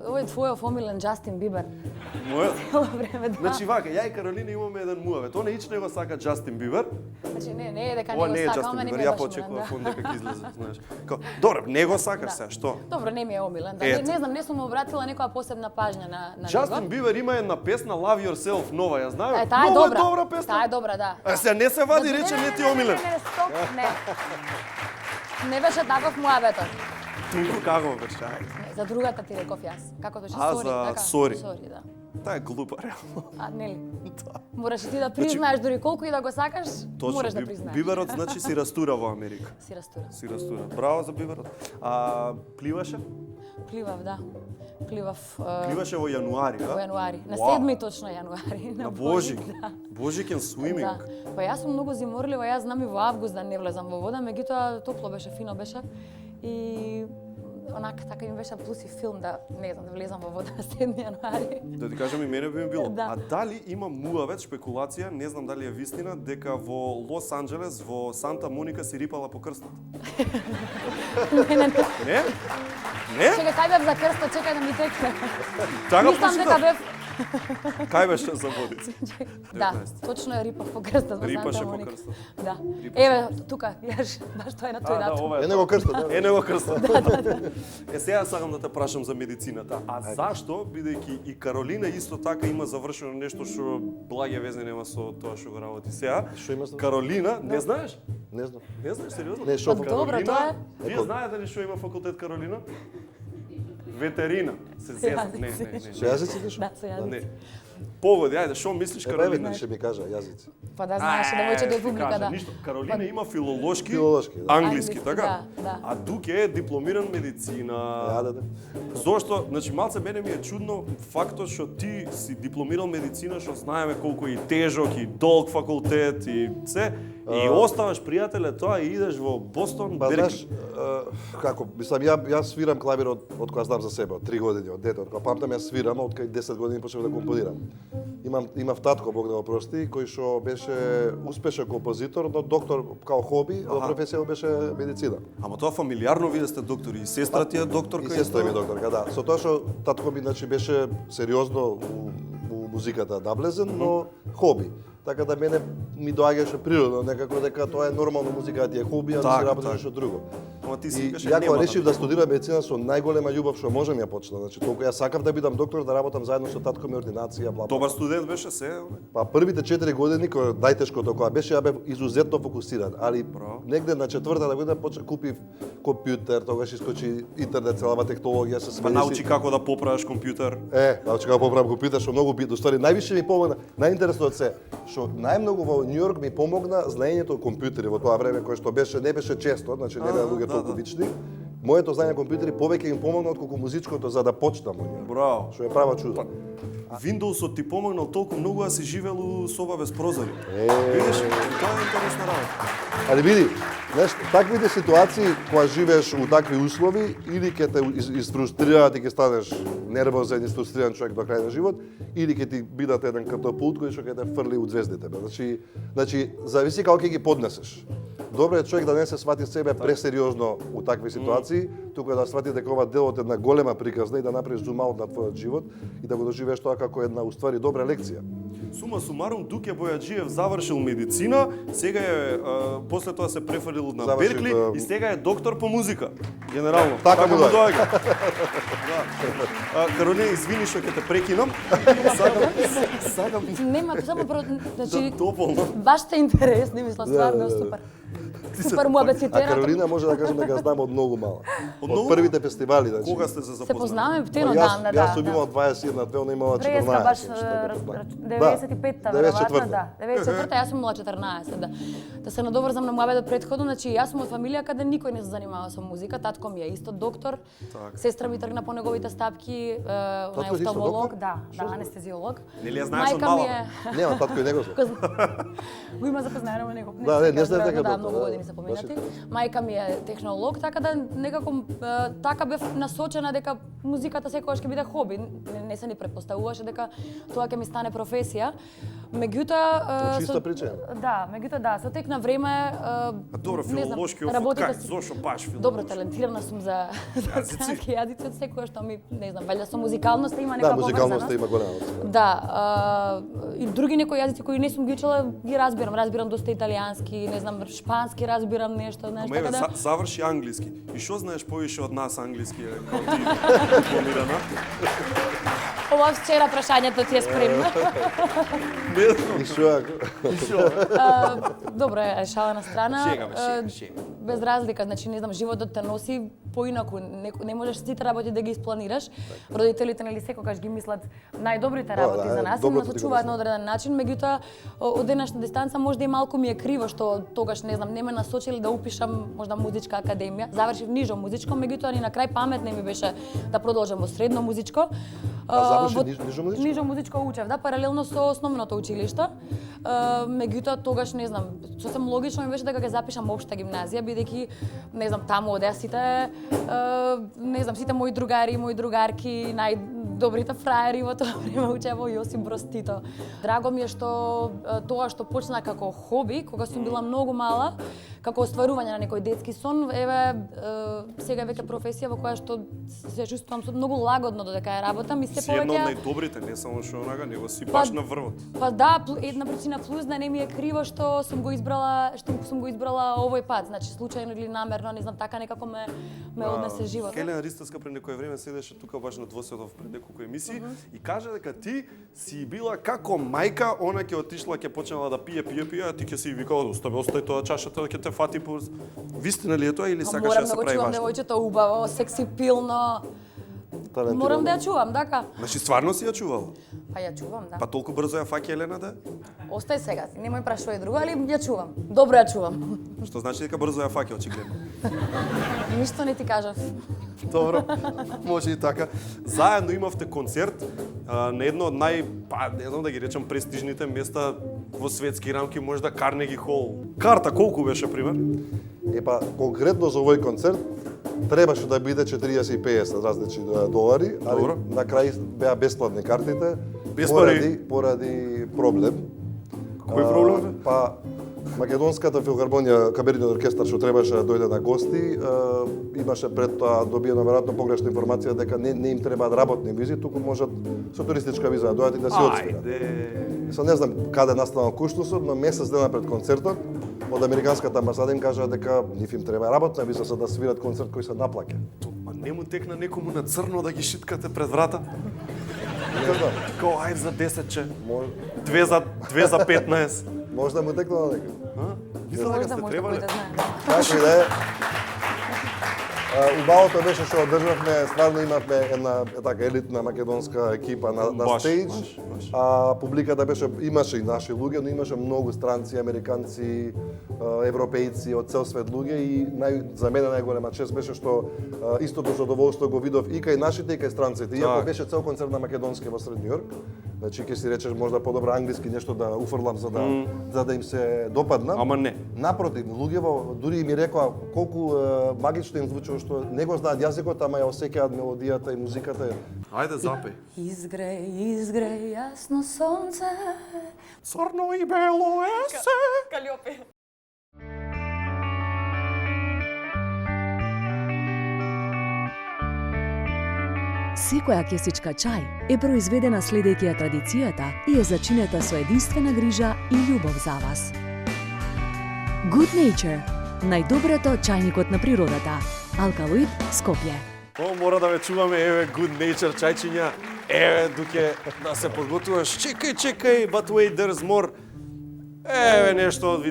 овој твојот омилен Джастин Бибер. Мојот. Цело време, да. Значи вака, ја и Каролина имаме еден муавет. Она ич не го сака Джастин Бибер. Значи не е дека Ова не не е го сакам, Джастин ама не Бибер. ми е Ја баш почекував омилен, он дека ќе излезе, знаеш. Добре, не го сакаш сега, што? Добро, не ми е омилен. Да. Ето. Не знам, не сум обратила некоја посебна паžња на Джастин него. Бибер има една песна Love Yourself нова, ја знаеш? Таа е Многу добра. добра песна. Таа е добра, да. А сега не се вади Не, рече не, не ти е омилен. Не, стоп, не. Не беше таков муабетот. Туку како беше, ајде. За другата ти реков јас. Како беше А, сори, за така? сори. Сори, да. Таа е глупа, реално. А, нели? Мораш и ти да признаеш дури колку и да го сакаш, мораш да признаеш. Биберот значи си растура во Америка. Си растура. Си растура. Браво за Биберот. А пливаше? Пливав, да. Пливав Пливаше во јануари, во да? јануари. На Вау. 7 точно јануари. На Божик. Да. Божикен свиминг. Да. Па јас сум многу зиморлива, јас знам и во август да не влезам во вода, меѓутоа топло беше, фино беше. И онака така ми беше плюс и филм да не знам да влезам во вода на 7 јануари. Да ти кажам и мене би ми било. Да. А дали има муавет шпекулација, не знам дали е вистина, дека во Лос Анџелес, во Санта Моника си рипала по крстот? Не? Не? Не? Чекај, кај бев за крстот, чекај да ми текне. Така Мислам дека прочитав. бев Кај беше за водици? Да, точно е рипав по крстот во Рипаше Санта по Моника. крстот. Да. Еве, тука, јаш, баш тоа е на тој датум. ова е. Е него крстот, да. Е него крстот. Е, сега сакам да те прашам за медицината. А зашто, бидејќи и Каролина исто така има завршено нешто што благе везе нема со тоа што го работи сега. Што има? Каролина, не знаеш? Не знам. Не знаеш, сериозно? Не, шо Па добро, тоа е. Вие знаете ли што има факултет Каролина? Ветерина. Се зезна. Не. Со јазиците што? Да, со јазици. Не. Поводи, ајде, што мислиш Каролина? Еве, ќе ми кажа јазици. Па да знаеш девојчето е публика, да. Ништо. Каролина има филолошки, Филолошки, да. англиски, така? Да. А Дуке е дипломиран медицина. Да. Зошто? Значи, малце мене ми е чудно фактот што ти си дипломирал медицина, што знаеме колку и тежок, и долг факултет, и се, и оставаш пријателе тоа и идеш во Бостон, Па Беркли. знаеш, како, мислам, јас свирам клавир од кога знам за себе, од 3 години, од дете, од кога памтам јас свирам, од кај 10 години почнав да компонирам. Имав татко, Бог да го прости, кој што беше успешен композитор, но доктор као хоби, а професија му беше медицина. Ама тоа фамилиарно вие сте доктори, и сестра ти е докторка. И сестра ми е докторка, да. Со тоа што татко ми значи беше сериозно у музиката наблезен, но хоби. Така да мене ми доаѓаше природно некако дека тоа е нормално, музиката ти е хоби, а да си работиш нешто друго. Ама ти си И викаше, ја кога нема решив да студирам медицина со најголема љубов што можам ја почна. Значи толку јас сакав да бидам доктор, да работам заедно со татко ми ординација, бла. Добар студент беше се. Па првите 4 години кога најтешкото кога беше, ја бев изузетно фокусиран, али негде на 4-та година купив компјутер, тогаш искочи интернет, целава технологија се Па смени. научи како да поправиш компјутер. Научи како поправам компјутер, што многу битно. Ствари највише ми помогна, најинтересно од се, што најмногу во Њу Йорк ми помогна знаењето од компјутери во тоа време кое што не беше често, значи не беа луѓе толку вични. Моето знаење компјутери повеќе им помогна отколку музичкото за да почнам во Њу Йорк. Браво. Што е права чудо. Windows-от ти помогнал толку многу, а си живел у соба без прозори. Видиш, тоа е интересна работа. Али види, знаеш, таквите ситуации кога живееш у такви услови или ќе те изфрустрираат и ќе станеш нервозен и фрустриран човек до крај на живот, или ќе ти бидат еден катапулт кој што ќе те фрли од звездите. Значи, зависи како ќе ги поднесеш. Добро е човек да не се свати себе пресериозно у такви ситуации, туку да свати дека ова дел од една голема приказна и да направиш зум аут на твојот живот и да го доживееш тоа како една уствари добра лекција. Сума сумарум, Дуке Бојаджиев завршил медицина, сега е, после тоа се префрлил на Беркли и сега е доктор по музика. Генерално. Така му доаѓа. Каролина, извини што ќе те прекинам. Сакам. Нема, само значи дополно. баш те интерес, не мислам, стварно супер. Супер му А абецитера. Каролина може да кажем дека знам од многу мала. Од првите фестивали, значи. Кога сте се Се запознали? познаваме птено Јас да. сум имал 21, две, она имала 14. Преска баш значи, 95-та веројатно, да. 94-та. 94-та, јас сум имала 14, да. Да се надоврзам на муабетот претходно, значи јас сум од фамилија каде никој не се занимава со музика, татко ми е исто доктор. Сестра ми тргна по неговите стапки, она е офталмолог, да, анестезиолог. Нели ја знаеш од мала? Нема, татко и него знам. Го има запознано на него. Да, не знаев дека да, доктор, многу да. години се поминати. Мајка ми е технолог, така да некако така бев насочена дека музиката секогаш ќе биде хоби. Не се ни претпоставуваше дека тоа ќе ми стане професија. Меѓутоа Чиста причина. Да, меѓутоа да, со тек на време Добро, не знам, филолошки работите кај, с- зошто баш филолошки? Добро талентирана сум за странски јазици од секоја што ми, не знам, валја со музикалноста има Да, некаква музикалноста има голема. Да, и други некои јазици кои не сум ги учела, ги разбирам доста италијански, не знам, шпански разбирам нешто, знаеш, Ама еве, така да. заврши англиски. И што знаеш повише од нас англиски, како ти дипломирана? Ова вчера прашањето ти е спремно. Не знам. И што Добро е, шала на страна. Шега, бе, шега. Без разлика, значи не знам, животот те носи поинаку, не можеш сите работи да ги испланираш. Родителите нели секогаш ги мислат најдобрите работи да, за нас и доброто нас ти го насочуваат на мислат. одреден начин, меѓутоа од денешна дистанца можда и малку ми е криво што тогаш не знам, не ме насочили да упишам можда музичка академија. Завршив нижо музичко, меѓутоа ни на крај памет не ми беше да продолжам во средно музичко. заврши Во- нижо музичко? Нижо музичко учев, да, паралелно со основното училиште. Меѓутоа тогаш не знам, сосем логично ми беше дека ќе запишам општа гимназија, бидејќи не знам, таму одеа сите не знам, сите мои другари, мои другарки, добрите фраери во тоа време учеа во Јосип Броз Тито. Драго ми е што тоа што почна како хоби, кога сум била многу мала, како остварување на некој детски сон, сега веќе професија во која што се чувствувам многу лагодно додека ја работам и се Си една од повеќе. најдобрите, не само што онака, него си баш на врвот. Па да, една причина плюс да не ми е криво што сум го избрала овој пат, значи случајно или намерно, не знам, така некако ме однесе животот. Келена Ристовска пред некој време седеше тука баш на Двосветов пред неколку емисии и кажа дека ти си била како мајка, она ќе отишла, ќе почнала да пие, а ти ќе си викала, остави тоа чашата, ќе те фати по... Вистина ли е тоа или сакаш да се прави Морам да важно? го чувам девојчето убаво, секси пилно. Морам да ја чувам, така. Значи стварно си ја чувала? Па ја чувам, да. Па толку брзо ја фаќа Елена да? Остај сега, немој прашувај друго, али ја чувам. Добро ја чувам. Што значи дека брзо ја фаќа очигледно? Ништо не ти кажав. Добро, може и така. Заедно имавте концерт на едно од не знам да ги речам престижните места во светски рамки, можда Карнеги хол. Карта колку беше пример? Епа, конкретно за овој концерт требаше да биде 40-50 различни долари, али Добро. на крај беа бесплатни картите. Без пари? Поради проблем. Кој проблем? Па Македонската филхармонија, камерниот оркестар што требаше да дојде на гости, имаше пред тоа добиена веројатно погрешна информација дека не им требаат работни визи, туку можат со туристичка виза да дојдат и да се отсвират. Ајде. Се не знам каде настанал куштусот, но месец дена пред концертот од американската амбасада им кажаа дека нив им треба работна виза за да свират концерт кој се наплаќа. Ма не му текна некому на црно да ги шиткате пред врата? Не знам. Као ајд за 10-че, 2 за 15. Може да му текнало некој. Мислам дека сте Можда требале. кој да знае. Така и да е. Убавото беше што одржавме, стварно имавме една така елитна македонска екипа на Баш, стејдж. баш. Публиката имаше и наши луѓе, но имаше многу странци, американци, европејци од цел свет луѓе и за мене најголема чест беше што истото задоволство го видов и кај нашите и кај странците. Иако Так. беше цел концерт на македонски во Сред Њујорк, значи ќе си речеш можда подобро англиски нешто да уфрлам за да им се допаднам. Ама не. Напротив, луѓето дури ми рекоа колку магично им звучува што не го знаат јазикот, ама ја осеќаат мелодијата и музиката. Ајде запеј. Изгреј јасно сонце. Црно и бело е се. Калиопе. Секоја кесичка чај е произведена следејќи ја традицијата и е зачинета со единствена грижа и љубов за вас. Good Nature – најдоброто чајникот на природата. Алкалоид, Скопје. О, мора да ве чуваме, еве, Good Nature чајчиња. Еве, дуке да се подготвуваш. Чекај, but wait, there's more. Еве нешто од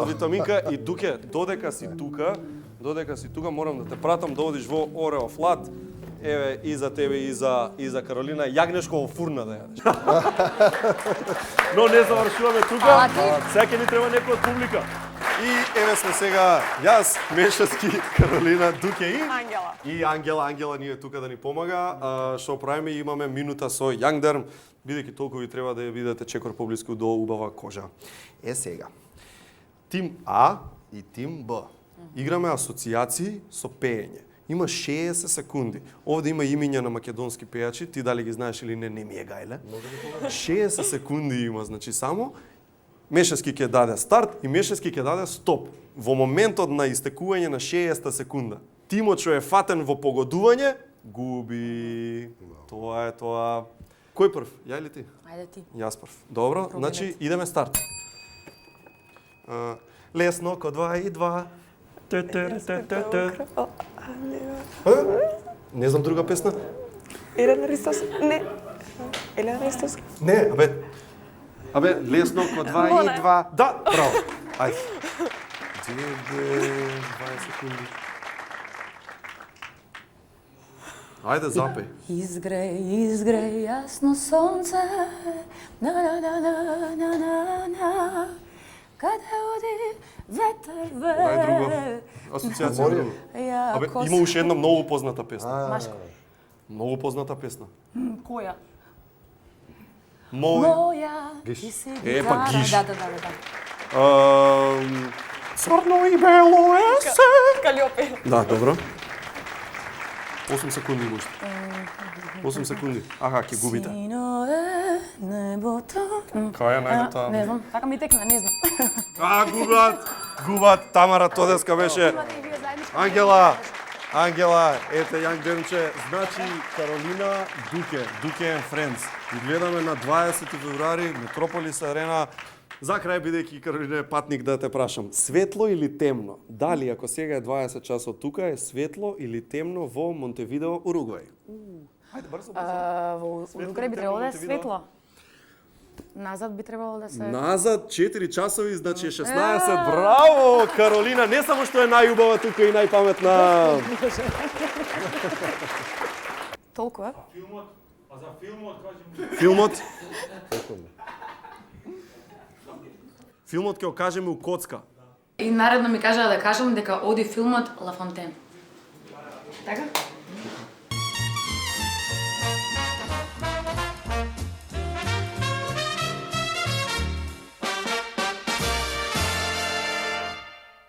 витаминка, и дуке, додека си тука, морам да те пратам да одиш во Орео Флат. Еве, и за тебе, и за Каролина, јагнешко во фурна да јадеш. Но не завршуваме тука, сега ќе ни треба некој од публика. И еве сме сега, јас, Мешевски, Каролина, Дуке и... Ангела. И Ангела ни е тука да ни помага. Што правиме, имаме минута со Јангдерм, бидејќи толку ви треба да ја видите чекор поблиску до убава кожа. Е сега, тим А и тим Б. Играме асоцијации со пеење. Има 60 секунди. Овде има имиња на македонски пејачи, ти дали ги знаеш или не, не ми е гајле. 60 секунди има, значи само Мешевски ќе даде старт и Мешевски ќе даде стоп. Во моментот на истекување на 60 секунда. Тимот што е фатен во погодување, губи. Тоа е тоа. Кој прв? Ја или ти? Ајде ти. Јас прв. Добро, значи идеме старт. Лесно ко 2 и 2. Не знам друга песна. Елена Ристос. Не. Елена Ристос. Не, абе, лесно ко 2 и 2. Да, браво. Ајде. 20 секунди. Ајде, запеј. Изгреј јасно сонце. На. Каде оди ветер ве. Дај друго. Асоцијација друго. Абе, има уште една многу позната песна. Машко. Многу позната песна. Која? Моја. Ти си Епа, гитара. Гиш. Да. Црно и бело е се. Калиопе. Да, добро. 8 секунди имаш. 8 секунди. Аха, ќе губите. Сино е небото. Која е најдето? Не знам, така ми текна, не знам. Губат, Тамара Тодеска беше. Ангела, ете Јанг Денче, значи Каролина Дуке and Friends. И гледаме на 20 февруари, Метрополис Арена. За крај, бидејќи Каролина е патник, да те прашам, светло или темно? Дали, ако сега е 20 часот тука, е светло или темно во Монтевидео, Уругвај? Ајде, брзо. Во Уругвај би требало да е светло. Назад би требало да се... Назад 4 часови, значи 16. Браво, Каролина, не само што е најубава тука и најпаметна. Толкова? А за филмот кажем... Филмот? Филмот ќе го кажеме у коцка. И наредно ми кажа да кажам дека оди филмот Ла Фонтен. Така?